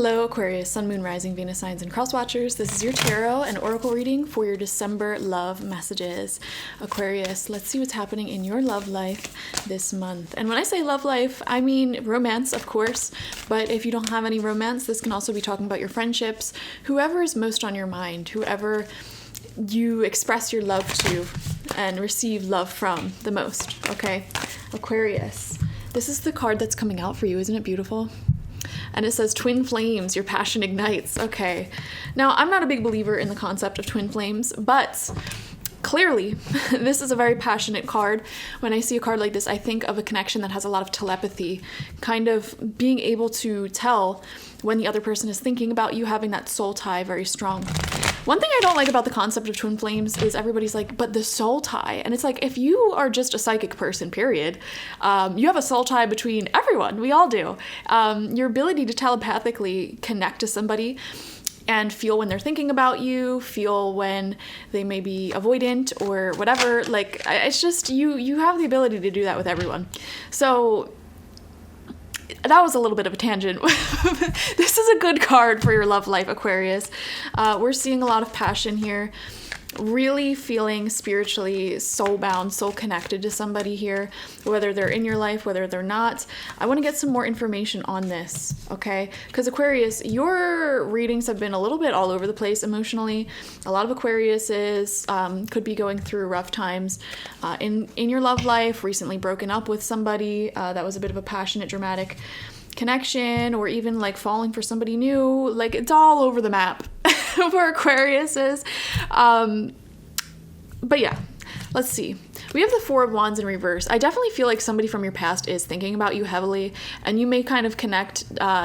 Hello Aquarius, Sun, Moon, Rising, Venus signs, and cross watchers. This is your tarot and oracle reading for your December love messages. Aquarius, let's see what's happening in your love life this month. And when I say love life, I mean romance, of course. But if you don't have any romance, this can also be talking about your friendships, whoever is most on your mind, whoever you express your love to and receive love from the most, okay? Aquarius, this is the card that's coming out for you. Isn't it beautiful? And it says twin flames, your passion ignites. Okay. Now, I'm not a big believer in the concept of twin flames, but clearly this is a very passionate card. When I see a card like this, I think of a connection that has a lot of telepathy, kind of being able to tell when the other person is thinking about you, having that soul tie very strong. One thing I don't like about the concept of twin flames is everybody's like, but the soul tie. And it's like, if you are just a psychic person, period, you have a soul tie between everyone. We all do. Your ability to telepathically connect to somebody and feel when they're thinking about you, feel when they may be avoidant or whatever. Like, it's just, you have the ability to do that with everyone. So that was a little bit of a tangent. This is a good card for your love life, Aquarius. We're seeing a lot of passion here. Really feeling spiritually soul-bound, soul-connected to somebody here, whether they're in your life, whether they're not. I want to get some more information on this, okay? Because Aquarius, your readings have been a little bit all over the place emotionally. A lot of Aquariuses could be going through rough times in your love life, recently broken up with somebody that was a bit of a passionate, dramatic connection, or even like falling for somebody new. Like, it's all over the map for Aquariuses. But yeah, let's see. We have the Four of Wands in reverse. I definitely feel like somebody from your past is thinking about you heavily, and you may kind of connect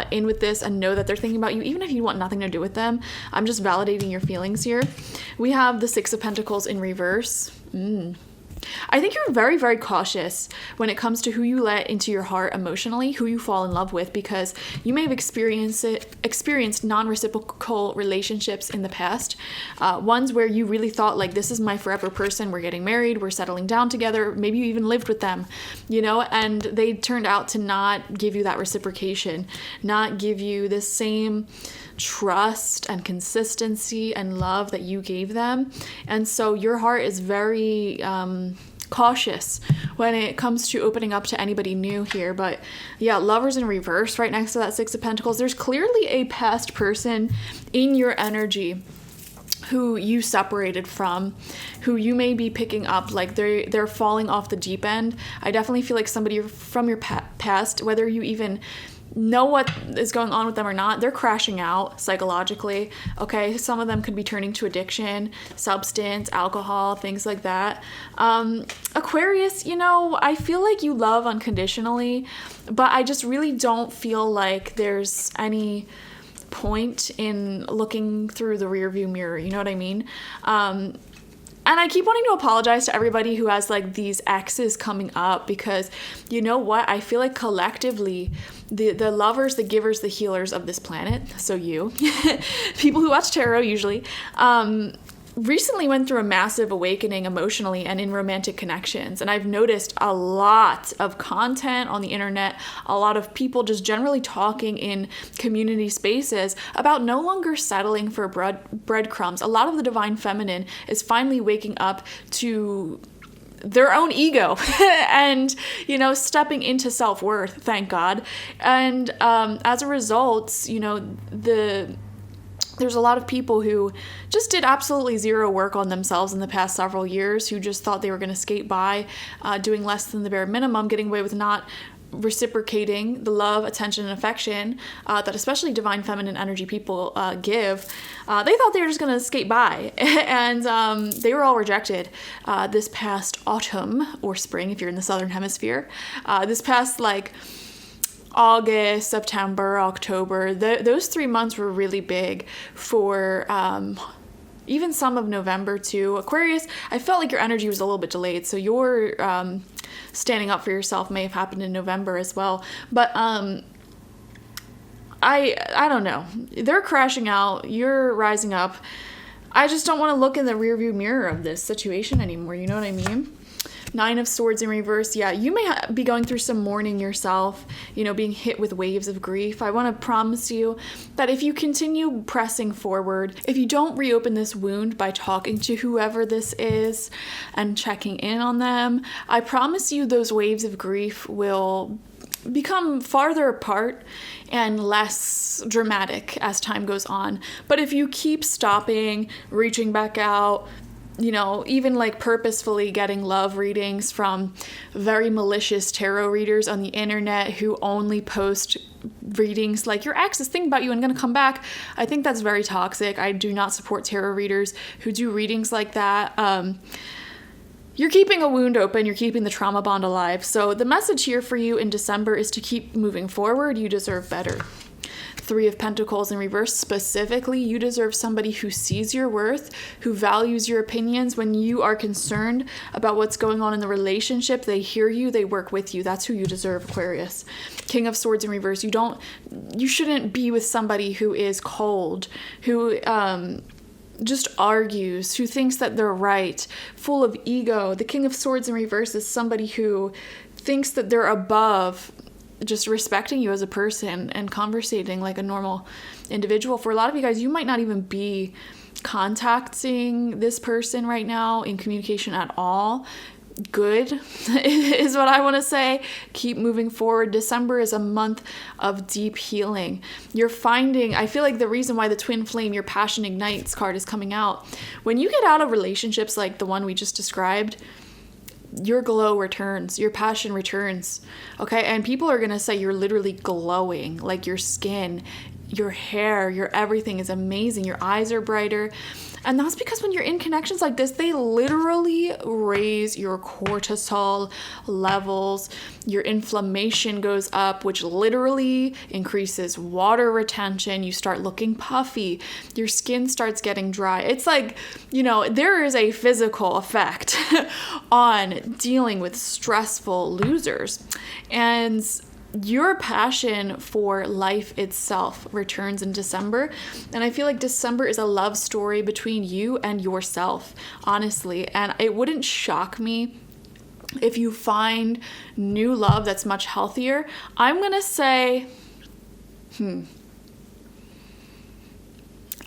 in with this and know that they're thinking about you, even if you want nothing to do with them. I'm just validating your feelings here. We have the Six of Pentacles in reverse. I think you're very, very cautious when it comes to who you let into your heart emotionally, who you fall in love with, because you may have experienced non-reciprocal relationships in the past. Ones where you really thought, like, this is my forever person, we're getting married, we're settling down together, maybe you even lived with them, you know, and they turned out to not give you that reciprocation, not give you the same trust and consistency and love that you gave them. And so your heart is very cautious when it comes to opening up to anybody new here. But yeah, Lovers in reverse right next to that Six of Pentacles. There's clearly a past person in your energy who you separated from, who you may be picking up, like they're falling off the deep end. I definitely feel like somebody from your past, whether you even know what is going on with them or not, they're crashing out psychologically, okay? Some of them could be turning to addiction, substance, alcohol, things like that. Aquarius, you know, I feel like you love unconditionally, but I just really don't feel like there's any point in looking through the rearview mirror, you know what I mean? And I keep wanting to apologize to everybody who has like these exes coming up, because you know what? I feel like collectively, the lovers, the givers, the healers of this planet, so you, people who watch tarot usually, recently went through a massive awakening emotionally and in romantic connections. And I've noticed a lot of content on the internet, a lot of people just generally talking in community spaces about no longer settling for breadcrumbs. A lot of the divine feminine is finally waking up to their own ego and, you know, stepping into self-worth, thank God. And as a result, you know, there's a lot of people who just did absolutely zero work on themselves in the past several years, who just thought they were going to skate by, doing less than the bare minimum, getting away with not reciprocating the love, attention, and affection that especially divine feminine energy people give. They thought they were just going to skate by, and they were all rejected this past autumn or spring, if you're in the southern hemisphere. This past, like, August, September, October, those 3 months were really big for even some of November too. Aquarius, I felt like your energy was a little bit delayed, so your standing up for yourself may have happened in November as well. But I don't know. They're crashing out. You're rising up. I just don't want to look in the rearview mirror of this situation anymore. You know what I mean? Nine of Swords in reverse. Yeah, you may be going through some mourning yourself, you know, being hit with waves of grief. I want to promise you that if you continue pressing forward, if you don't reopen this wound by talking to whoever this is and checking in on them, I promise you those waves of grief will become farther apart and less dramatic as time goes on. But if you keep stopping, reaching back out, you know, even like purposefully getting love readings from very malicious tarot readers on the internet who only post readings like your ex is thinking about you and gonna come back, I think that's very toxic. I do not support tarot readers who do readings like that. You're keeping a wound open, you're keeping the trauma bond alive. So the message here for you in December is to keep moving forward. You deserve better. Three of Pentacles in reverse. Specifically, you deserve somebody who sees your worth, who values your opinions. When you are concerned about what's going on in the relationship, they hear you, they work with you. That's who you deserve, Aquarius. King of Swords in reverse. You shouldn't be with somebody who is cold, who just argues, who thinks that they're right, full of ego. The King of Swords in reverse is somebody who thinks that they're above just respecting you as a person and conversating like a normal individual. For a lot of you guys, you might not even be contacting this person right now in communication at all. Good is what I want to say. Keep moving forward. December is a month of deep healing. You're finding, I feel like the reason why the twin flame, your passion ignites card is coming out. When you get out of relationships like the one we just described, your glow returns, your passion returns, okay? And people are going to say you're literally glowing, like your skin, your hair, your everything is amazing. Your eyes are brighter. And that's because when you're in connections like this, they literally raise your cortisol levels. Your inflammation goes up, which literally increases water retention. You start looking puffy. Your skin starts getting dry. It's like, you know, there is a physical effect on dealing with stressful losers. And your passion for life itself returns in December. And I feel like December is a love story between you and yourself, honestly. And it wouldn't shock me if you find new love that's much healthier. I'm going to say,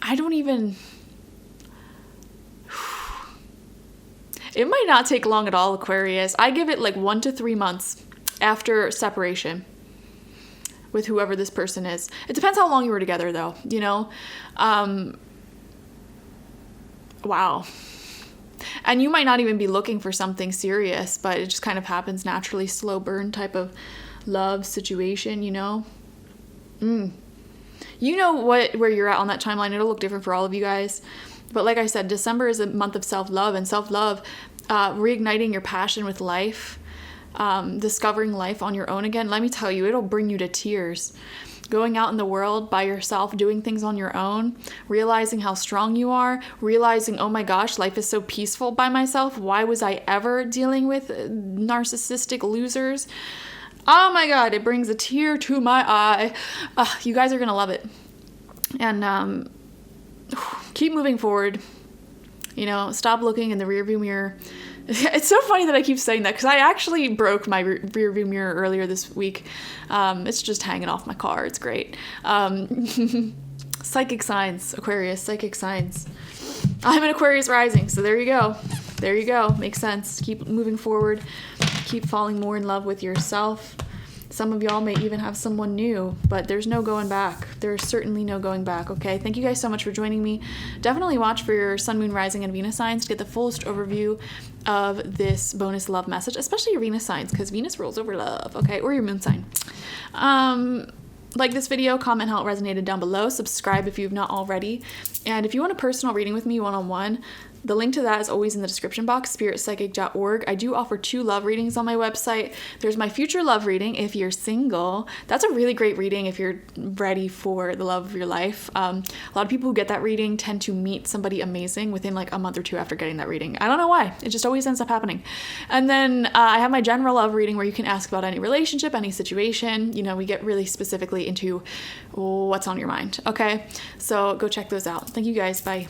I don't even... It might not take long at all, Aquarius. I give it like 1 to 3 months after separation with whoever this person is. It depends how long you were together, though, you know? Wow. And you might not even be looking for something serious, but it just kind of happens naturally, slow burn type of love situation, you know? You know where you're at on that timeline. It'll look different for all of you guys. But like I said, December is a month of self-love, and self-love, reigniting your passion with life, discovering life on your own again. Let me tell you, it'll bring you to tears. Going out in the world by yourself, doing things on your own, realizing how strong you are, realizing, oh my gosh, life is so peaceful by myself. Why was I ever dealing with narcissistic losers? Oh my God, it brings a tear to my eye. You guys are going to love it. And keep moving forward. You know, stop looking in the rearview mirror. It's so funny that I keep saying that because I actually broke my rearview mirror earlier this week. It's just hanging off my car. It's great. Psychic signs, Aquarius, psychic signs. I'm an Aquarius rising, so there you go. There you go. Makes sense. Keep moving forward. Keep falling more in love with yourself. Some of y'all may even have someone new, but there's no going back. There's certainly no going back, okay? Thank you guys so much for joining me. Definitely watch for your Sun, Moon, Rising, and Venus signs to get the fullest overview of this bonus love message, especially your Venus signs, because Venus rules over love, okay? Or your moon sign. Like this video, comment how it resonated down below. Subscribe if you've not already. And if you want a personal reading with me one-on-one, the link to that is always in the description box, spiritpsychic.org. I do offer 2 love readings on my website. There's my future love reading if you're single. That's a really great reading if you're ready for the love of your life. A lot of people who get that reading tend to meet somebody amazing within like a month or 2 after getting that reading. I don't know why. It just always ends up happening. And then I have my general love reading where you can ask about any relationship, any situation. You know, we get really specifically into what's on your mind. Okay, so go check those out. Thank you guys. Bye.